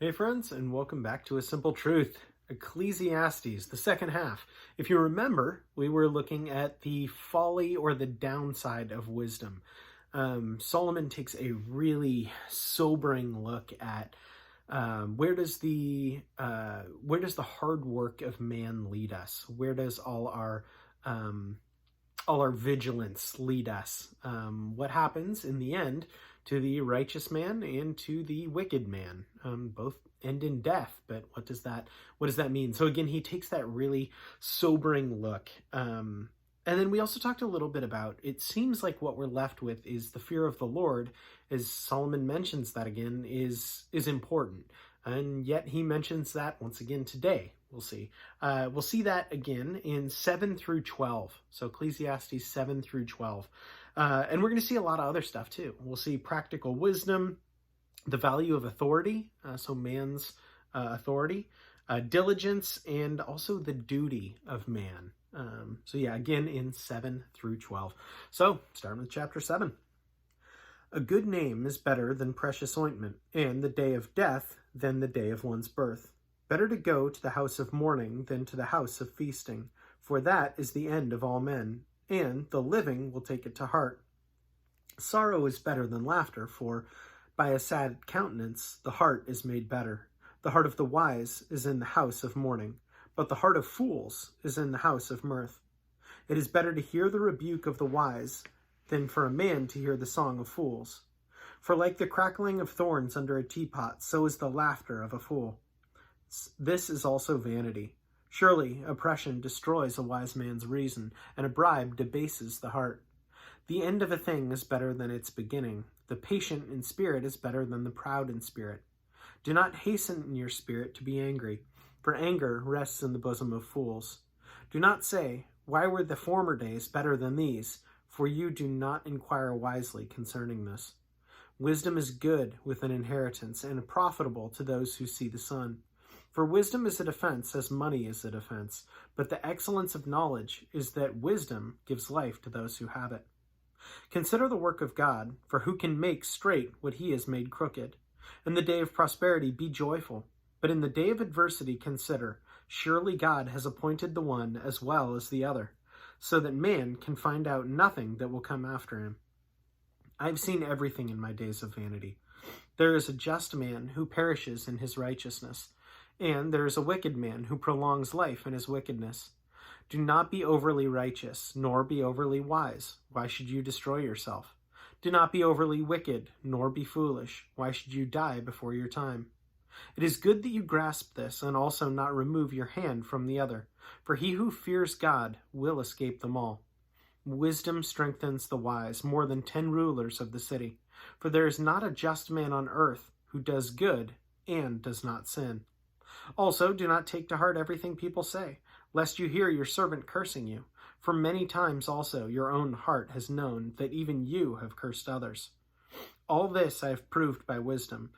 Hey friends, and welcome back to A Simple Truth, Ecclesiastes, the second half. If you remember, we were looking at the folly or the downside of wisdom. Solomon takes a really sobering look at where does the hard work of man lead us? Where does all our vigilance lead us? What happens in the end to the righteous man and to the wicked man? Both end in death, but what does that mean? So again, he takes that really sobering look. And then we also talked a little bit about, it seems like what we're left with is the fear of the Lord, as Solomon mentions that again, is important. And yet he mentions that once again today. We'll see. We'll see that again in 7 through 12. So Ecclesiastes 7 through 12. And we're going to see a lot of other stuff too. We'll see practical wisdom, the value of authority, so man's authority, diligence, and also the duty of man. So yeah, again in 7 through 12. So starting with chapter 7. A good name is better than precious ointment, and the day of death than the day of one's birth. Better to go to the house of mourning than to the house of feasting, for that is the end of all men, and the living will take it to heart. Sorrow is better than laughter, for by a sad countenance the heart is made better. The heart of the wise is in the house of mourning, but the heart of fools is in the house of mirth. It is better to hear the rebuke of the wise than for a man to hear the song of fools. For like the crackling of thorns under a teapot, so is the laughter of a fool. This is also vanity. Surely oppression destroys a wise man's reason, and a bribe debases the heart. The end of a thing is better than its beginning. The patient in spirit is better than the proud in spirit. Do not hasten in your spirit to be angry, for anger rests in the bosom of fools. Do not say, why were the former days better than these? For you do not inquire wisely concerning this. Wisdom is good with an inheritance, and profitable to those who see the sun. For wisdom is a defense as money is a defense, but the excellence of knowledge is that wisdom gives life to those who have it. Consider the work of God, for who can make straight what he has made crooked? In the day of prosperity be joyful, but in the day of adversity consider, surely God has appointed the one as well as the other, so that man can find out nothing that will come after him. I have seen everything in my days of vanity. There is a just man who perishes in his righteousness, and there is a wicked man who prolongs life in his wickedness. Do not be overly righteous, nor be overly wise. Why should you destroy yourself? Do not be overly wicked, nor be foolish. Why should you die before your time? It is good that you grasp this, and also not remove your hand from the other, for he who fears God will escape them all. Wisdom strengthens the wise more than 10 rulers of the city, for there is not a just man on earth who does good and does not sin. Also, do not take to heart everything people say, lest you hear your servant cursing you. For many times also your own heart has known that even you have cursed others. All this I have proved by wisdom.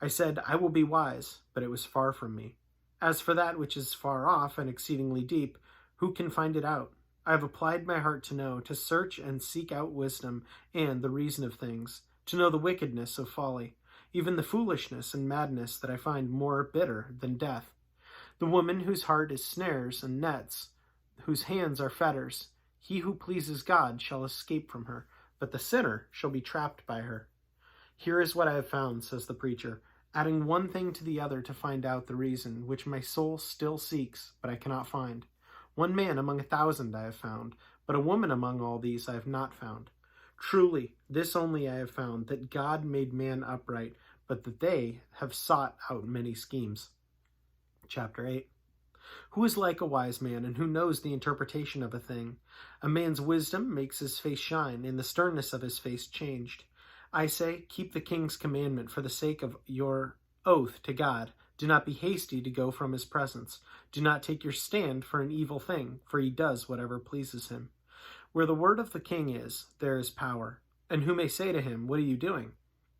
I said, I will be wise, but it was far from me. As for that which is far off and exceedingly deep, who can find it out? I have applied my heart to know, to search and seek out wisdom and the reason of things, to know the wickedness of folly, even the foolishness and madness that I find more bitter than death. The woman whose heart is snares and nets, whose hands are fetters, he who pleases God shall escape from her, but the sinner shall be trapped by her. Here is what I have found, says the preacher, adding one thing to the other to find out the reason, which my soul still seeks, but I cannot find. One man among 1,000 I have found, but a woman among all these I have not found. Truly, this only I have found, that God made man upright, but that they have sought out many schemes. Chapter 8. Who is like a wise man, and who knows the interpretation of a thing? A man's wisdom makes his face shine, and the sternness of his face changed. I say, keep the king's commandment for the sake of your oath to God. Do not be hasty to go from his presence. Do not take your stand for an evil thing, for he does whatever pleases him. Where the word of the king is, there is power. And who may say to him, what are you doing?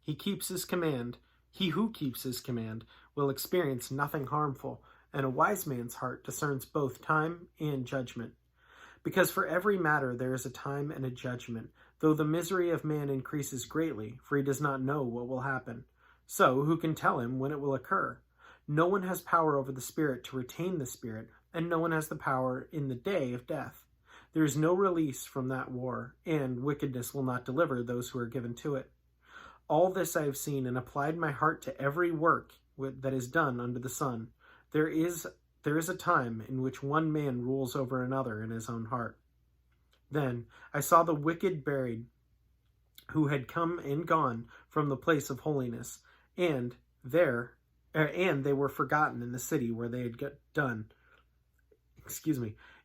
He keeps his command. He who keeps his command will experience nothing harmful, and a wise man's heart discerns both time and judgment. Because for every matter there is a time and a judgment, though the misery of man increases greatly, for he does not know what will happen. So who can tell him when it will occur? No one has power over the Spirit to retain the Spirit, and no one has the power in the day of death. There is no release from that war, and wickedness will not deliver those who are given to it. All this I have seen and applied my heart to every work that is done under the sun. There is a time in which one man rules over another in his own heart. Then I saw the wicked buried, who had come and gone from the place of holiness, and they were forgotten in the city where they had done.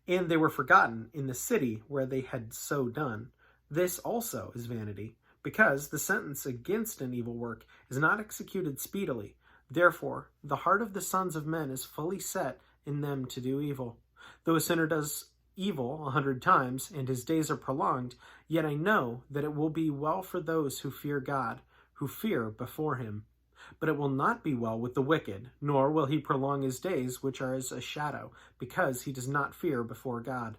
And they were forgotten in the city where they had so done. This also is vanity, because the sentence against an evil work is not executed speedily. Therefore, the heart of the sons of men is fully set in them to do evil. Though a sinner does evil 100 times, and his days are prolonged, yet I know that it will be well for those who fear God, who fear before him. But it will not be well with the wicked, nor will he prolong his days, which are as a shadow, because he does not fear before God.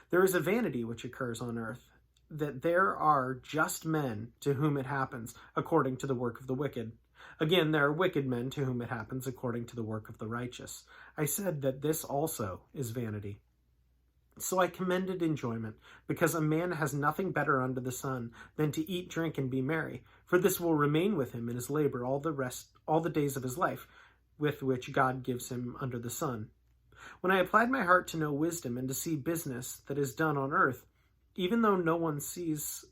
There is a vanity which occurs on earth, that there are just men to whom it happens, according to the work of the wicked. Again, there are wicked men to whom it happens according to the work of the righteous. I said that this also is vanity. So I commended enjoyment, because a man has nothing better under the sun than to eat, drink, and be merry, for this will remain with him in his labor all the days of his life, with which God gives him under the sun. When I applied my heart to know wisdom and to see business that is done on earth, even though one sees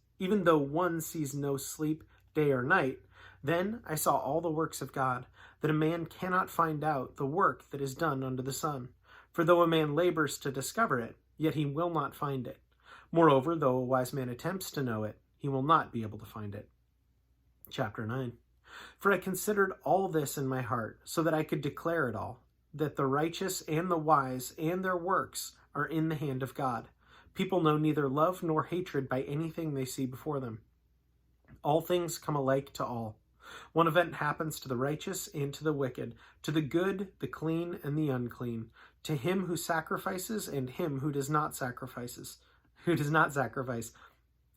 no sleep day or night, then I saw all the works of God, that a man cannot find out the work that is done under the sun. For though a man labors to discover it, yet he will not find it. Moreover, though a wise man attempts to know it, he will not be able to find it. Chapter 9. For I considered all this in my heart, so that I could declare it all, that the righteous and the wise and their works are in the hand of God. People know neither love nor hatred by anything they see before them. All things come alike to all. One event happens to the righteous and to the wicked, to the good, the clean, and the unclean, to him who sacrifices and him who does not sacrifice.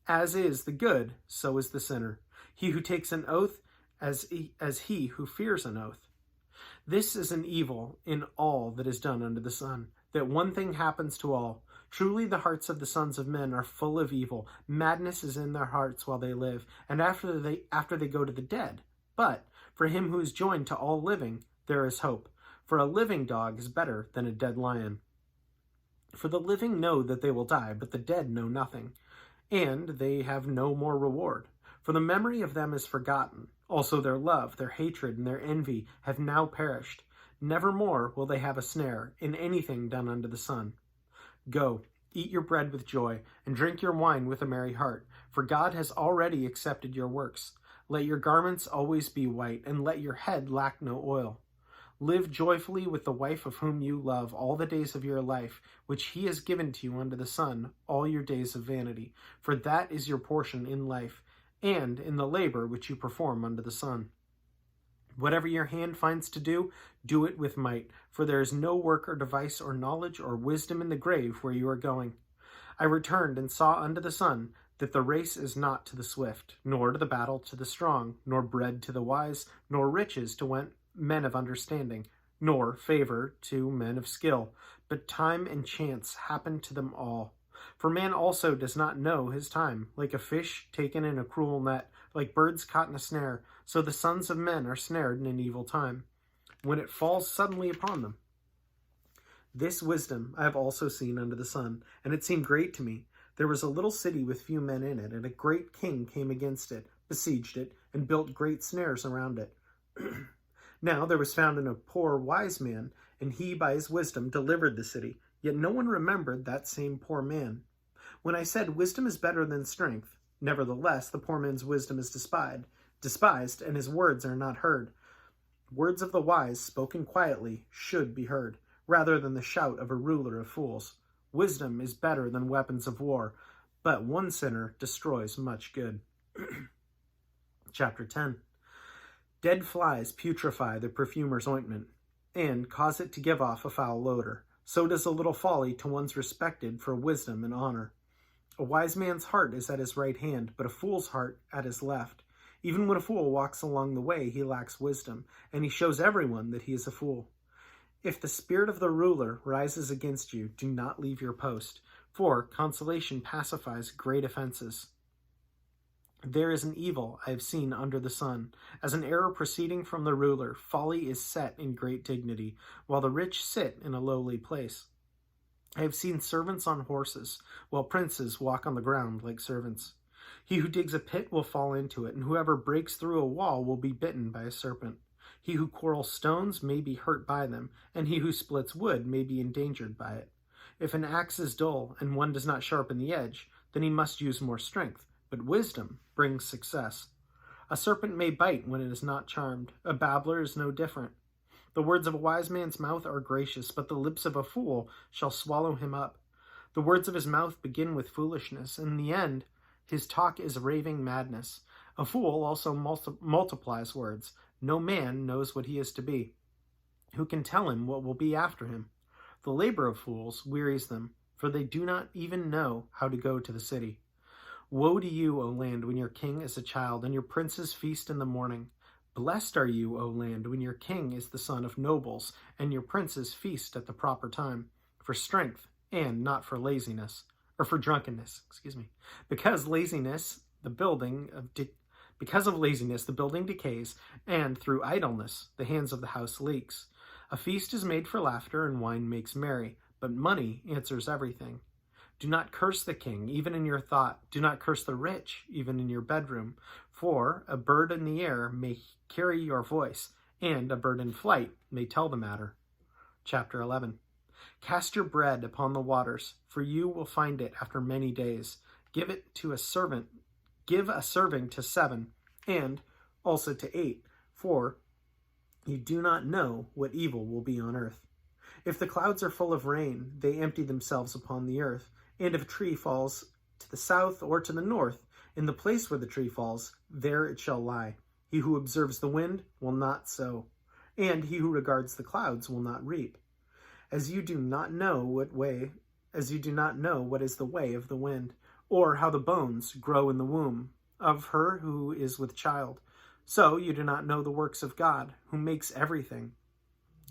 As is the good, so is the sinner. He who takes an oath, as he who fears an oath. This is an evil in all that is done under the sun, that one thing happens to all. Truly the hearts of the sons of men are full of evil. Madness is in their hearts while they live, and after they go to the dead. But for him who is joined to all living, there is hope. For a living dog is better than a dead lion. For the living know that they will die, but the dead know nothing, and they have no more reward. For the memory of them is forgotten. Also their love, their hatred, and their envy have now perished. Nevermore will they have a snare in anything done under the sun. Go, eat your bread with joy, and drink your wine with a merry heart, for God has already accepted your works. Let your garments always be white, and let your head lack no oil. Live joyfully with the wife of whom you love all the days of your life, which he has given to you under the sun, all your days of vanity, for that is your portion in life, and in the labor which you perform under the sun. Whatever your hand finds to do, do it with might, for there is no work or device or knowledge or wisdom in the grave where you are going. I returned and saw under the sun that the race is not to the swift, nor to the battle to the strong, nor bread to the wise, nor riches to men of understanding, nor favor to men of skill, but time and chance happen to them all. For man also does not know his time, like a fish taken in a cruel net, like birds caught in a snare, so the sons of men are snared in an evil time, when it falls suddenly upon them. This wisdom I have also seen under the sun, and it seemed great to me. There was a little city with few men in it, and a great king came against it, besieged it, and built great snares around it. Now there was found in a poor wise man, and he by his wisdom delivered the city, yet no one remembered that same poor man. When I said wisdom is better than strength, nevertheless the poor man's wisdom is despised, and his words are not heard. Words of the wise, spoken quietly, should be heard, rather than the shout of a ruler of fools. Wisdom is better than weapons of war, but one sinner destroys much good. Chapter 10. Dead flies putrefy the perfumer's ointment, and cause it to give off a foul odor. So does a little folly to one's respected for wisdom and honor. A wise man's heart is at his right hand, but a fool's heart at his left. Even when a fool walks along the way, he lacks wisdom, and he shows everyone that he is a fool. If the spirit of the ruler rises against you, do not leave your post, for consolation pacifies great offenses. There is an evil I have seen under the sun, as an error proceeding from the ruler. Folly is set in great dignity, while the rich sit in a lowly place. I have seen servants on horses, while princes walk on the ground like servants. He who digs a pit will fall into it, and whoever breaks through a wall will be bitten by a serpent. He who quarrels stones may be hurt by them, and he who splits wood may be endangered by it. If an axe is dull, and one does not sharpen the edge, then he must use more strength. But wisdom brings success. A serpent may bite when it is not charmed. A babbler is no different. The words of a wise man's mouth are gracious, but the lips of a fool shall swallow him up. The words of his mouth begin with foolishness, and in the end his talk is raving madness. A fool also multiplies words. No man knows what he is to be. Who can tell him what will be after him? The labor of fools wearies them, for they do not even know how to go to the city. Woe to you, O land, when your king is a child, and your princes feast in the morning. Blessed are you, O land, when your king is the son of nobles, and your princes feast at the proper time, for strength and not for laziness, or for drunkenness, Because of laziness, the building decays, and through idleness, the hands of the house leaks. A feast is made for laughter, and wine makes merry, but money answers everything. Do not curse the king, even in your thought. Do not curse the rich, even in your bedroom. For a bird in the air may carry your voice, and a bird in flight may tell the matter. Chapter 11. Cast your bread upon the waters, for you will find it after many days. Give a serving to 7, and also to 8, for you do not know what evil will be on earth. If the clouds are full of rain, they empty themselves upon the earth. And if a tree falls to the south or to the north, in the place where the tree falls, there it shall lie. He who observes the wind will not sow, and he who regards the clouds will not reap. As you do not know what is the way of the wind, or how the bones grow in the womb of her who is with child, so you do not know the works of God, who makes everything.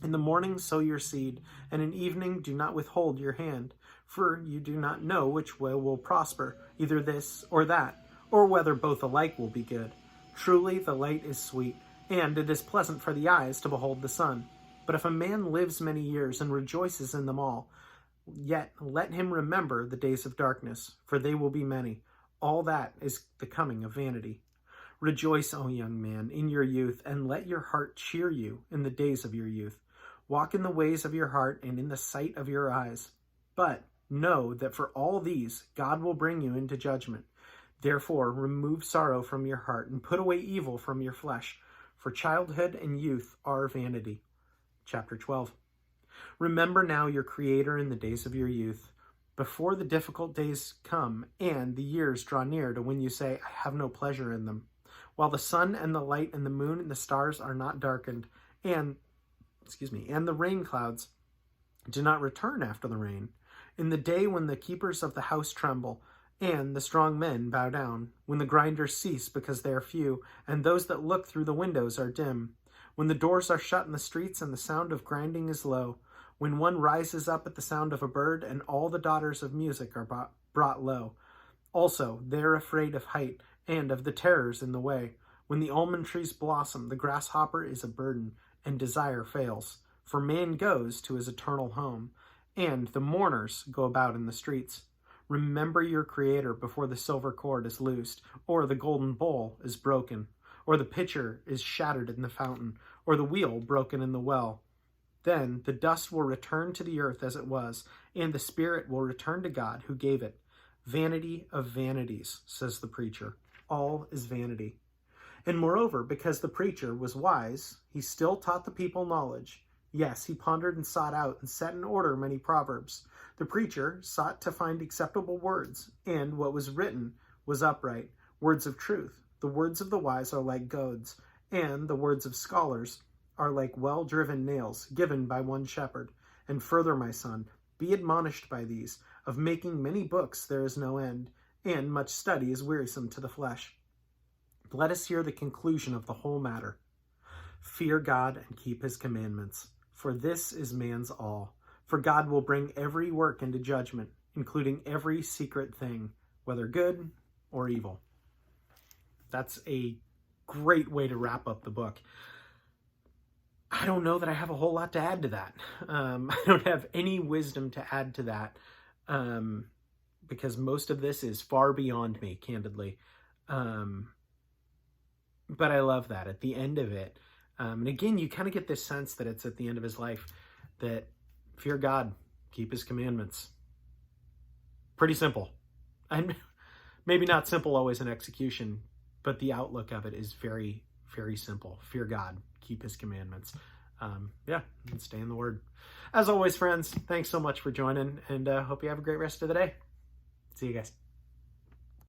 In the morning sow your seed, and in evening do not withhold your hand, for you do not know which way will prosper, either this or that, or whether both alike will be good. Truly the light is sweet, and it is pleasant for the eyes to behold the sun. But if a man lives many years and rejoices in them all, yet let him remember the days of darkness, for they will be many. All that is the coming of vanity. Rejoice, O young man, in your youth, and let your heart cheer you in the days of your youth. Walk in the ways of your heart and in the sight of your eyes. But know that for all these God will bring you into judgment. Therefore remove sorrow from your heart and put away evil from your flesh, for childhood and youth are vanity. Chapter 12. Remember now your Creator in the days of your youth, before the difficult days come and the years draw near to when you say, I have no pleasure in them, while the sun and the light and the moon and the stars are not darkened, and the rain clouds do not return after the rain, in the day when the keepers of the house tremble, and the strong men bow down, when the grinders cease because they are few, and those that look through the windows are dim, when the doors are shut in the streets and the sound of grinding is low, when one rises up at the sound of a bird, and all the daughters of music are brought low. Also, they are afraid of height, and of the terrors in the way. When the almond trees blossom, the grasshopper is a burden, and desire fails. For man goes to his eternal home, and the mourners go about in the streets. Remember your Creator before the silver cord is loosed, or the golden bowl is broken, or the pitcher is shattered in the fountain, or the wheel broken in the well. Then the dust will return to the earth as it was, and the spirit will return to God who gave it. Vanity of vanities, says the preacher. All is vanity. And moreover, because the preacher was wise, he still taught the people knowledge. Yes, he pondered and sought out and set in order many proverbs. The preacher sought to find acceptable words, and what was written was upright, words of truth. The words of the wise are like goads, and the words of scholars are like well-driven nails given by one shepherd. And further, my son, be admonished by these. Of making many books there is no end, and much study is wearisome to the flesh. Let us hear the conclusion of the whole matter. Fear God and keep his commandments, for this is man's all. For God will bring every work into judgment, including every secret thing, whether good or evil. That's a great way to wrap up the book. I don't know that I have a whole lot to add to that. I don't have any wisdom to add to that, because most of this is far beyond me, candidly. But I love that at the end of it. And again, you kind of get this sense that it's at the end of his life, that fear God, keep his commandments. Pretty simple. And maybe not simple always in execution, but the outlook of it is very, very simple. Fear God, keep his commandments. And stay in the Word. As always, friends, thanks so much for joining, and hope you have a great rest of the day. See you guys.